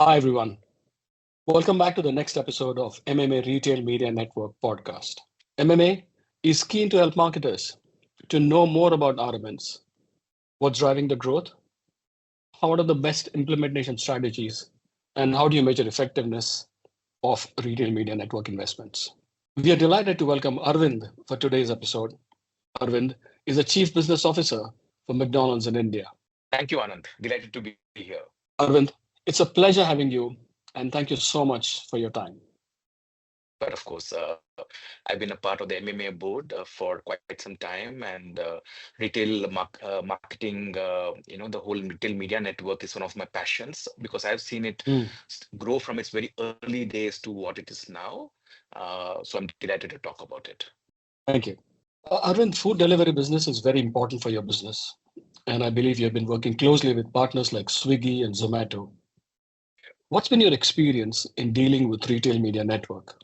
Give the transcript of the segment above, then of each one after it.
Hi, everyone. Welcome back to the next episode of MMA Retail Media Network podcast. MMA is keen to help marketers to know more about RMNs, what's driving the growth, what are the best implementation strategies, and how do you measure effectiveness of retail media network investments. We are delighted to welcome Arvind for today's episode. Arvind is a Chief Business Officer for McDonald's in India. Thank you, Anand. Delighted to be here. Arvind, it's a pleasure having you, and thank you so much for your time. But of course, I've been a part of the MMA board for quite some time, and marketing, the whole retail media network is one of my passions because I've seen it Mm, grow from its very early days to what it is now. So I'm delighted to talk about it. Thank you. Arvind, food delivery business is very important for your business. And I believe you've been working closely with partners like Swiggy and Zomato. What's been your experience in dealing with retail media network?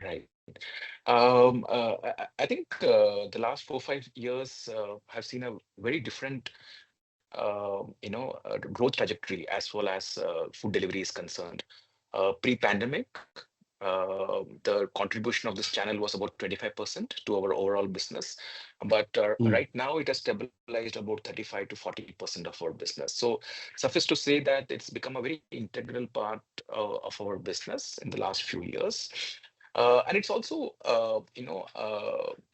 Right. I think the last 4 5 years have seen a very different growth trajectory as well as food delivery is concerned. Pre-pandemic, the contribution of this channel was about 25% to our overall business, but Mm, right now it has stabilized about 35 to 40% of our business. So suffice to say that it's become a very integral part of our business in the last few years. And it's also,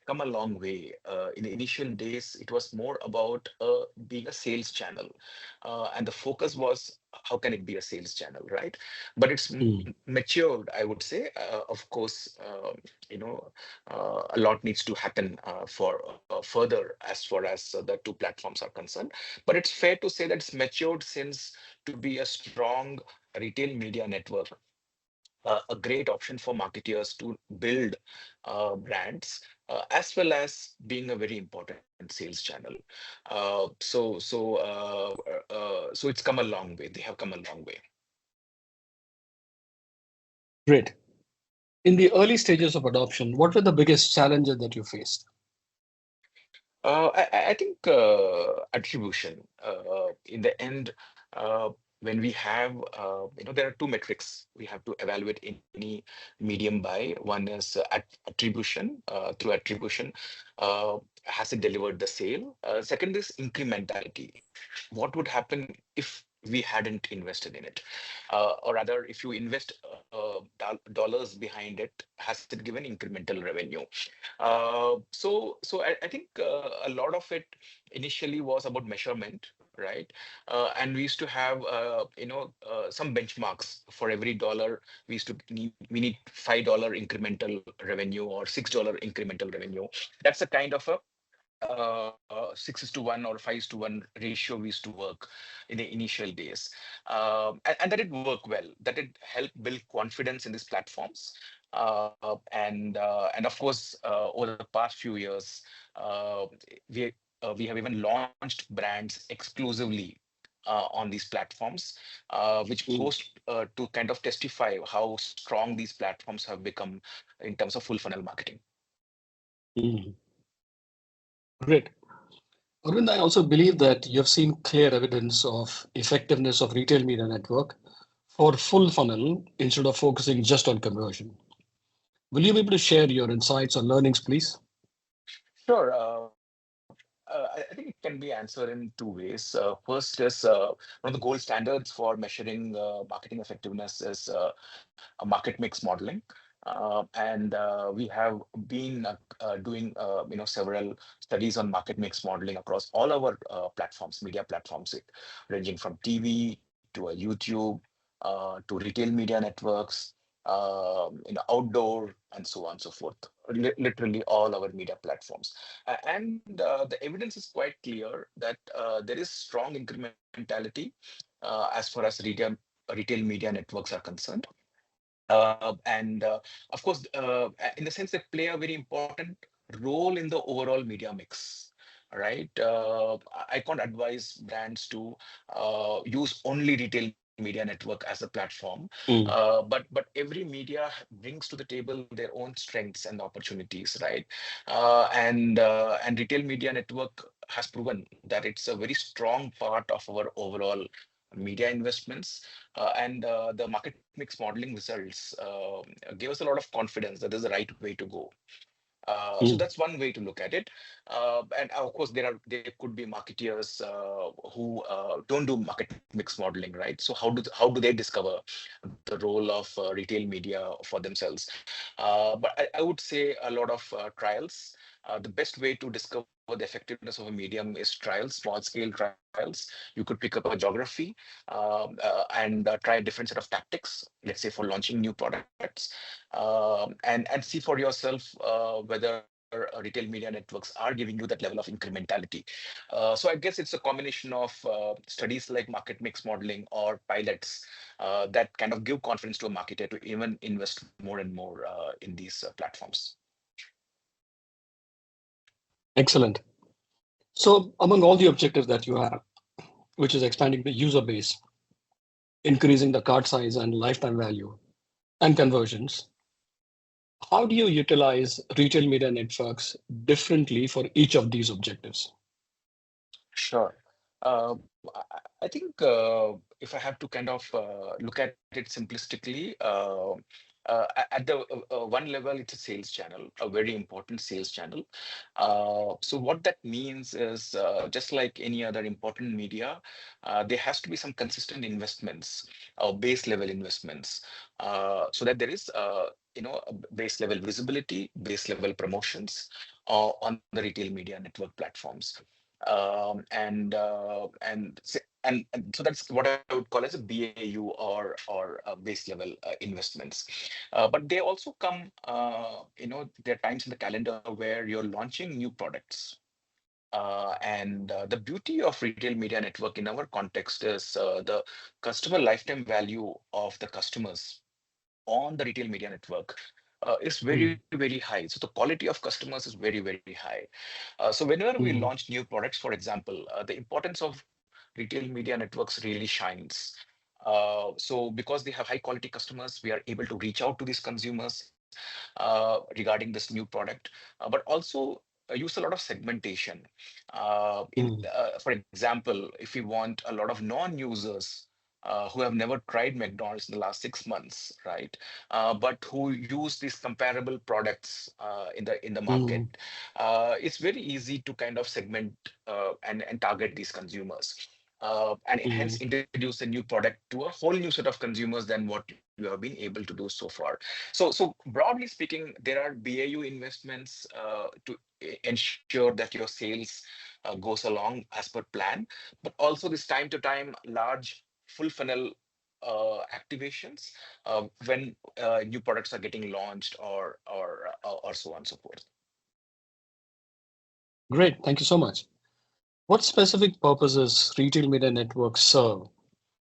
come a long way. In the initial days, it was more about being a sales channel, and the focus was how can it be a sales channel, right? But it's mm, matured, I would say. Of course, a lot needs to happen for further as far as the two platforms are concerned. But it's fair to say that it's matured since to be a strong retail media network, a great option for marketeers to build brands, as well as being a very important sales channel. So it's come a long way. They have come a long way. great. In the early stages of adoption, what were the biggest challenges that you faced? I think attribution. In the end, uh, when we have, there are two metrics we have to evaluate any medium by. One is attribution. Through attribution, uh, has it delivered the sale? Second is incrementality. What would happen if we hadn't invested in it? Or rather, if you invest dollars behind it, has it given incremental revenue? So I think a lot of it initially was about measurement, right? And we used to have some benchmarks for every dollar. We need $5 incremental revenue or $6 incremental revenue. That's a kind of a 6:1 or 5:1 ratio we used to work in the initial days, and that it worked well. That it helped build confidence in these platforms, and of course, over the past few years, we we have even launched brands exclusively on these platforms, which Mm, goes to kind of testify how strong these platforms have become in terms of full funnel marketing. mm, great. Arvind, I also believe that you've seen clear evidence of effectiveness of retail media network for full funnel instead of focusing just on conversion. Will you be able to share your insights or learnings, please? Sure. I think it can be answered in two ways. First is one of the gold standards for measuring marketing effectiveness is a market mix modeling. And we have been doing several studies on market mix modeling across all our platforms, media platforms, ranging from TV to YouTube, to retail media networks, outdoor, and so on and so forth. Literally all our media platforms. And the evidence is quite clear that there is strong incrementality as far as retail media networks are concerned. And of course, in the sense they play a very important role in the overall media mix, right? I can't advise brands to use only retail media network as a platform, Mm, but every media brings to the table their own strengths and opportunities, right? And retail media network has proven that it's a very strong part of our overall media investments, and the market mix modeling results gave us a lot of confidence that this is the right way to go. So Mm. that's one way to look at it. And of course, there could be marketeers who don't do market mix modeling, right? So how do they discover the role of retail media for themselves? But I would say a lot of trials. The best way to discover the effectiveness of a medium is trials, small scale trials. You could pick up a geography and try a different set of tactics, let's say for launching new products, and see for yourself whether retail media networks are giving you that level of incrementality. So I guess it's a combination of studies like market mix modeling or pilots that kind of give confidence to a marketer to even invest more and more in these platforms. Excellent. So, among all the objectives that you have, which is expanding the user base, increasing the cart size and lifetime value, and conversions, how do you utilize retail media networks differently for each of these objectives? Sure. I think if I have to kind of look at it simplistically, at the one level, it's a sales channel, a very important sales channel. So what that means is just like any other important media, there has to be some consistent investments or base level investments so that there is a base level visibility, base level promotions on the retail media network platforms. And so that's what I would call as a BAU or base level investments. But they also come, there are times in the calendar where you're launching new products. And the beauty of retail media network in our context is the customer lifetime value of the customers on the retail media network is very, Mm, very high. So the quality of customers is very, very high. So whenever we mm, launch new products, for example, the importance of retail media networks really shines. So because they have high quality customers, we are able to reach out to these consumers regarding this new product, but also use a lot of segmentation. mm, For example, if we want a lot of non-users who have never tried McDonald's in the last 6 months, right? But who use these comparable products in the mm, market, it's very easy to kind of segment and target these consumers. And hence mm. introduce a new product to a whole new set of consumers than what you have been able to do so far. So broadly speaking, there are BAU investments to ensure that your sales goes along as per plan, but also this time to time large full funnel activations when new products are getting launched or so on and so forth. Great. Thank you so much. What specific purposes retail media networks serve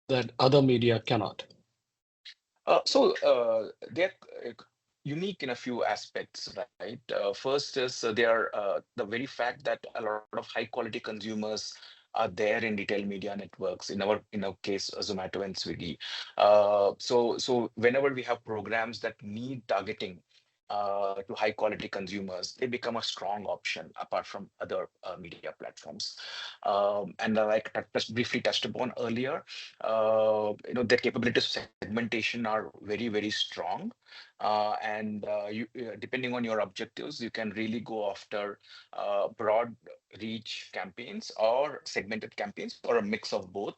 that other media cannot? So they're unique in a few aspects, right? First is they are the very fact that a lot of high quality consumers are there in retail media networks. In our case, Zomato and Swiggy. So whenever we have programs that need targeting to high quality consumers, they become a strong option apart from other media platforms. And like I briefly touched upon earlier, their capabilities of segmentation are very, very strong. And depending on your objectives, you can really go after broad reach campaigns or segmented campaigns or a mix of both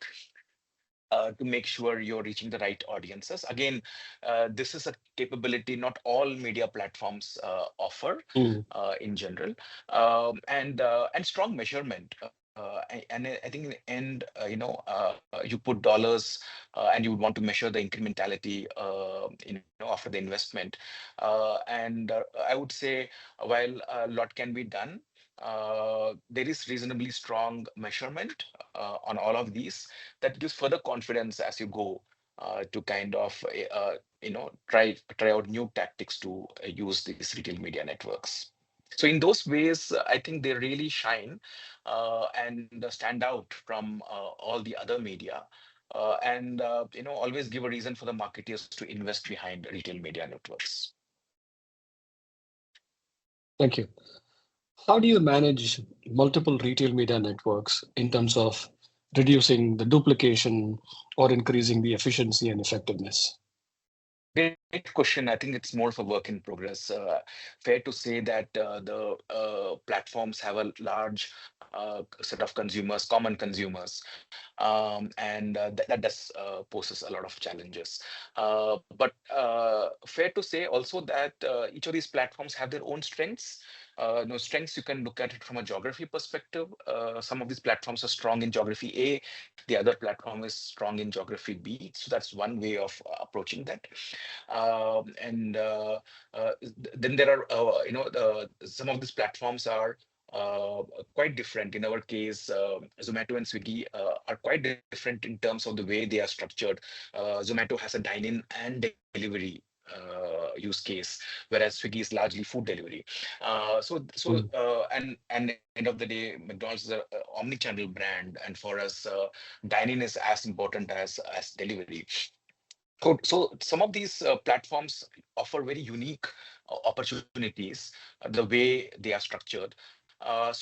to make sure you're reaching the right audiences. Again, this is a capability not all media platforms offer Mm, in general, and strong measurement. And I think in the end, you put dollars and you would want to measure the incrementality, after the investment. And I would say while a lot can be done, there is reasonably strong measurement on all of these that gives further confidence as you go to kind of try out new tactics to use these retail media networks. So in those ways, I think they really shine and stand out from all the other media, and always give a reason for the marketers to invest behind retail media networks. thank you. How do you manage multiple retail media networks in terms of reducing the duplication, or increasing the efficiency and effectiveness? Great question. I think it's more of a work in progress. Fair to say that the platforms have a large set of consumers, common consumers, and that does poses a lot of challenges. But fair to say also that each of these platforms have their own strengths. No strengths, you can look at it from a geography perspective. Some of these platforms are strong in geography A, the other platform is strong in geography B. So that's one way of approaching that. And then there are, some of these platforms are uh, quite different. In our case, Zomato and Swiggy are quite different in terms of the way they are structured. Zomato has a dine-in and delivery use case, whereas Swiggy is largely food delivery. Mm. And end of the day, McDonald's is a omni-channel brand, and for us, dine-in is as important as delivery. So some of these platforms offer very unique opportunities, the way they are structured. I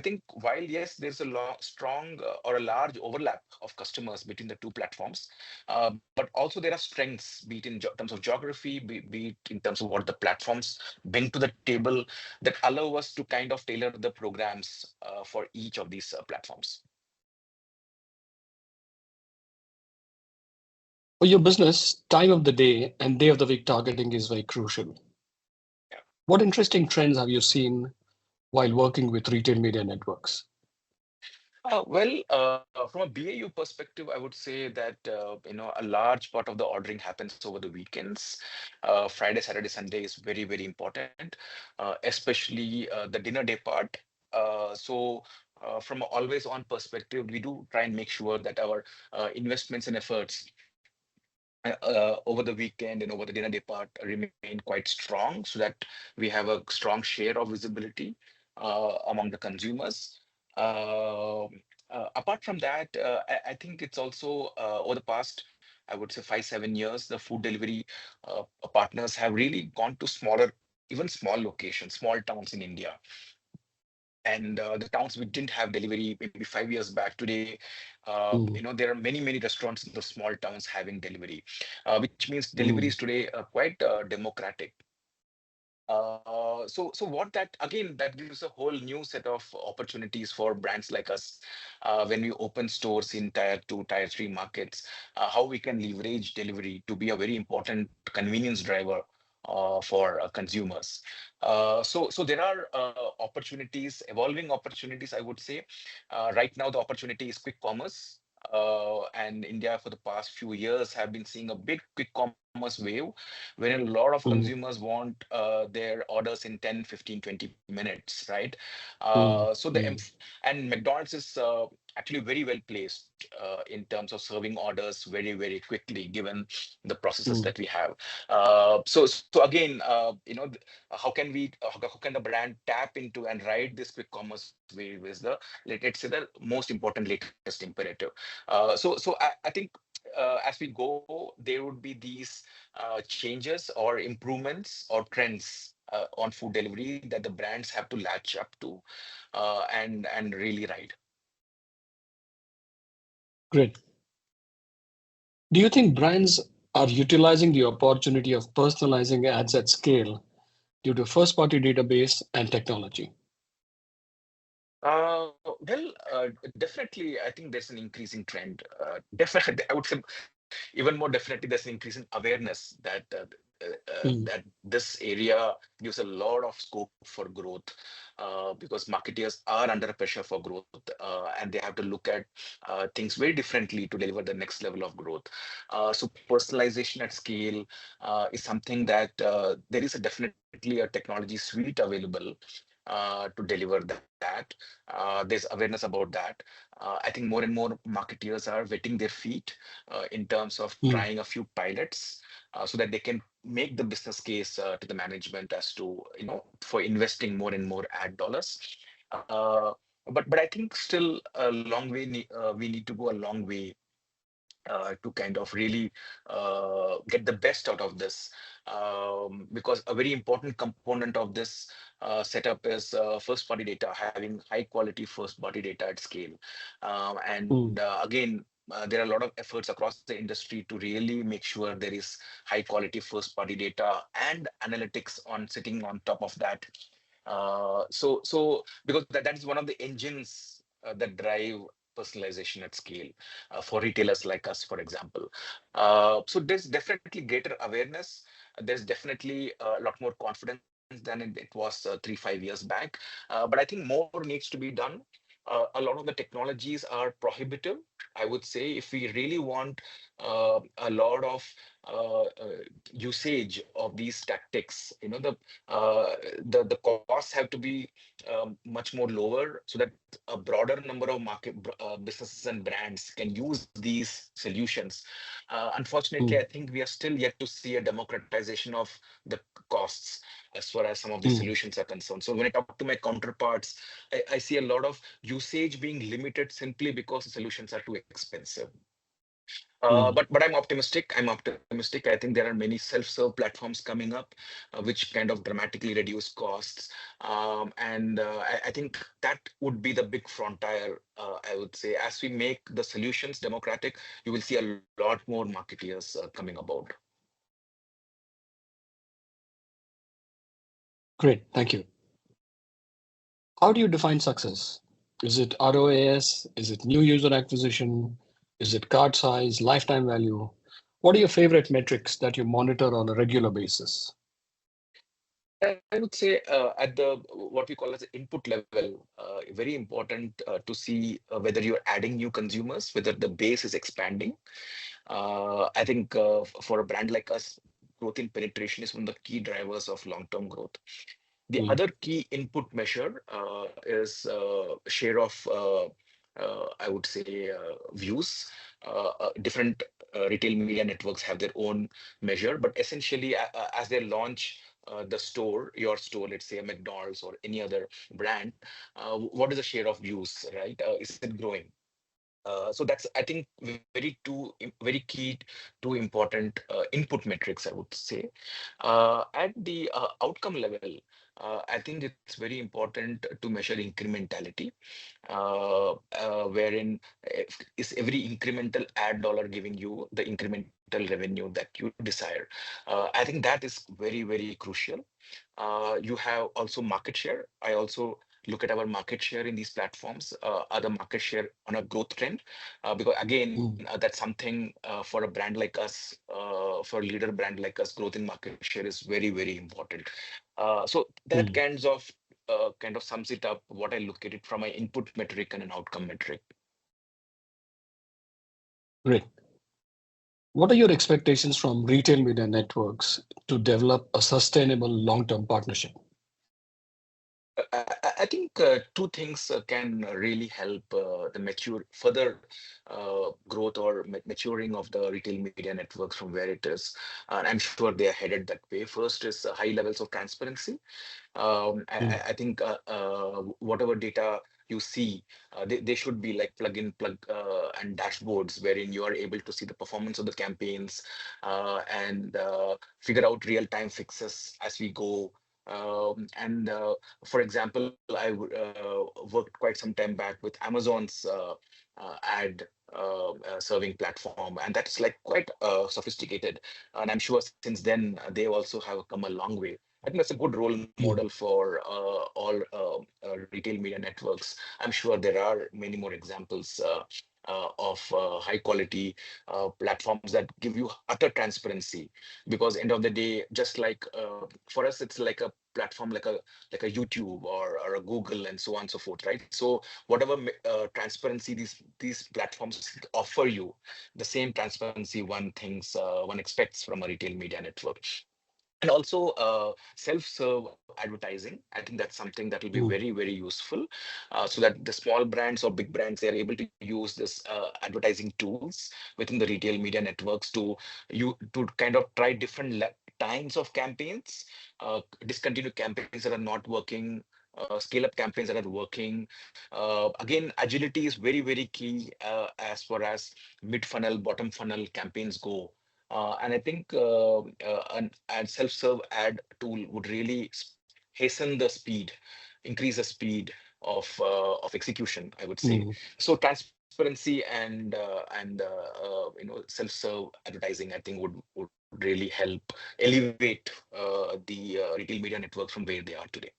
think while yes, there's a strong or a large overlap of customers between the two platforms, but also there are strengths, be it in terms of geography, be it in terms of what the platforms bring to the table, that allow us to kind of tailor the programs for each of these platforms. For your business, time of the day and day of the week targeting is very crucial. Yeah. What interesting trends have you seen while working with retail media networks? From a BAU perspective, I would say that a large part of the ordering happens over the weekends. Friday, Saturday, Sunday is very, very important, especially the dinner day part. From an always-on perspective, we do try and make sure that our investments and efforts over the weekend and over the dinner day part remain quite strong, so that we have a strong share of visibility among the consumers. Apart from that, I think it's also over the past, I would say 5, 7 years, the food delivery partners have really gone to smaller, even small locations, small towns in India. And the towns we didn't have delivery maybe 5 years back, today Mm. there are many, many restaurants in the small towns having delivery, which means delivery Mm. is today quite democratic. So what that again, that gives a whole new set of opportunities for brands like us when we open stores in tier 2, tier 3 markets, how we can leverage delivery to be a very important convenience driver for consumers. So there are opportunities, evolving opportunities, I would say. Right now, the opportunity is quick commerce. And India for the past few years have been seeing a big quick commerce wave, where a lot of Mm. consumers want their orders in 10, 15, 20 minutes, right? Mm. And McDonald's is actually very well placed in terms of serving orders very, very quickly, given the processes Mm. that we have. So again, how can how can the brand tap into and ride this quick commerce wave is the, let's say, the most important latest imperative. I think as we go, there would be these changes or improvements or trends on food delivery that the brands have to latch up to and really ride. Great. Do you think brands are utilizing the opportunity of personalizing ads at scale due to first party database and technology? Definitely, I think there's an increasing trend. Definitely, I would say even more definitely, there's an increasing awareness that Mm. this area gives a lot of scope for growth, because marketeers are under pressure for growth, and they have to look at things very differently to deliver the next level of growth. So personalization at scale is something that there is a definitely a technology suite available to deliver that. There's awareness about that. I think more and more marketeers are wetting their feet in terms of Mm. trying a few pilots so that they can make the business case to the management as to, for investing more and more ad dollars. Uh, but I think still a long way, we need to go a long way to kind of really get the best out of this. Because a very important component of this setup is first party data, having high quality first party data at scale. And Mm, again, there are a lot of efforts across the industry to really make sure there is high quality first party data and analytics on sitting on top of that. So because that is one of the engines that drive personalization at scale for retailers like us, for example. So there's definitely greater awareness. There's definitely a lot more confidence than it was 3, 5 years back. But I think more needs to be done. A lot of the technologies are prohibitive. I would say if we really want a lot of usage of these tactics, the costs have to be much more lower so that a broader number of businesses and brands can use these solutions. Unfortunately, I mm, think we are still yet to see a democratization of the costs as far as some of these mm, solutions are concerned. So when I talk to my counterparts, I see a lot of usage being limited simply because the solutions are too expensive. mm. But I'm optimistic. I'm optimistic. I think there are many self-serve platforms coming up, which kind of dramatically reduce costs. And I think that would be the big frontier. I would say, as we make the solutions democratic, you will see a lot more marketeers coming about. Great, thank you. How do you define success? Is it ROAS? Is it new user acquisition? Is it cart size, lifetime value? What are your favorite metrics that you monitor on a regular basis? I would say at the what we call as the input level, very important to see whether you're adding new consumers, whether the base is expanding. I think for a brand like us, growth in penetration is one of the key drivers of long-term growth. The Mm, other key input measure is share of, I would say, views. Different retail media networks have their own measure, but essentially, as they launch the store, your store, let's say a McDonald's or any other brand, what is the share of views, right? Is it growing? So that's, I think, very key, two important input metrics, I would say. At the outcome level, I think it's very important to measure incrementality, wherein is every incremental ad dollar giving you the incremental revenue that you desire. I think that is very, very crucial. You have also market share. I also look at our market share in these platforms, other market share on a growth trend, because again, mm, that's something for a brand like us, for a leader brand like us, growth in market share is very, very important. So that mm. kind of sums it up what I look at it from an input metric and an outcome metric. Great. What are your expectations from retail media networks to develop a sustainable long-term partnership? I think two things can really help the further growth or maturing of the retail media networks from where it is. And I'm sure they are headed that way. First is high levels of transparency. Mm, I think whatever data you see, they should be like plug and dashboards wherein you are able to see the performance of the campaigns and figure out real-time fixes as we go. And for example, worked quite some time back with Amazon's ad serving platform, and that's like quite sophisticated. And I'm sure since then they also have come a long way. I think that's a good role model mm, for all retail media networks. I'm sure there are many more examples of high quality platforms that give you utter transparency. Because end of the day, just like for us, it's like a platform like a YouTube or a Google and so on and so forth, right? So whatever transparency these platforms offer you, the same transparency one expects from a retail media network. And also self-serve advertising. I think that's something that will be mm, very, very useful, so that the small brands or big brands, they are able to use this advertising tools within the retail media networks to kind of try different times of campaigns, discontinue campaigns that are not working, scale up campaigns that are working. Again, agility is very, very key as far as mid funnel, bottom funnel campaigns go. And I think an ad self-serve ad tool would really hasten the speed, increase the speed of execution, I would say. Mm. So transparency and self-serve advertising, I think would really help elevate the retail media networks from where they are today.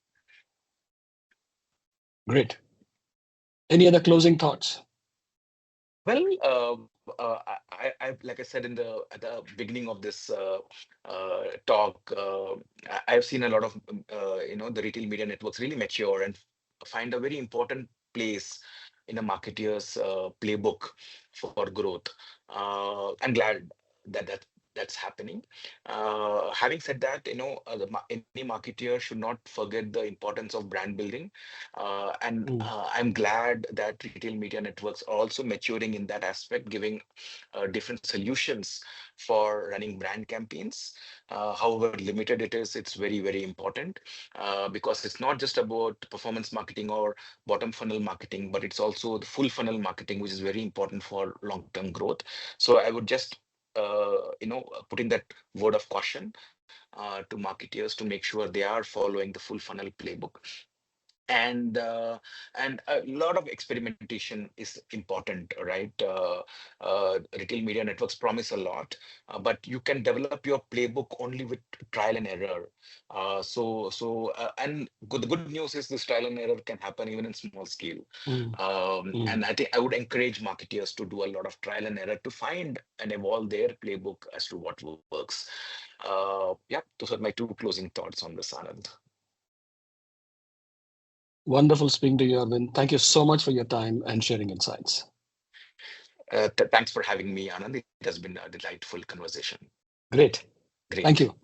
Great. Any other closing thoughts? Well, like I said at the beginning of this talk, I've seen a lot of the retail media networks really mature and find a very important place in a marketeer's playbook for growth. I'm glad that's happening. Having said that, any marketeer should not forget the importance of brand building, and Mm. I'm glad that retail media networks are also maturing in that aspect, giving different solutions for running brand campaigns. However limited it is, it's very, very important because it's not just about performance marketing or bottom funnel marketing, but it's also the full funnel marketing, which is very important for long-term growth. So I would just put in that word of caution to marketeers to make sure they are following the full funnel playbook, and a lot of experimentation is important, right? Retail media networks promise a lot, but you can develop your playbook only with trial and error. The good news is this trial and error can happen even in small scale. Mm. And Mm. I think I would encourage marketers to do a lot of trial and error to find and evolve their playbook as to what works. Yeah, those are my two closing thoughts on this, Anand. Wonderful speaking to you, Arvind. Thank you so much for your time and sharing insights. Thanks for having me, Anand. It has been a delightful conversation. Great. Great. Thank you.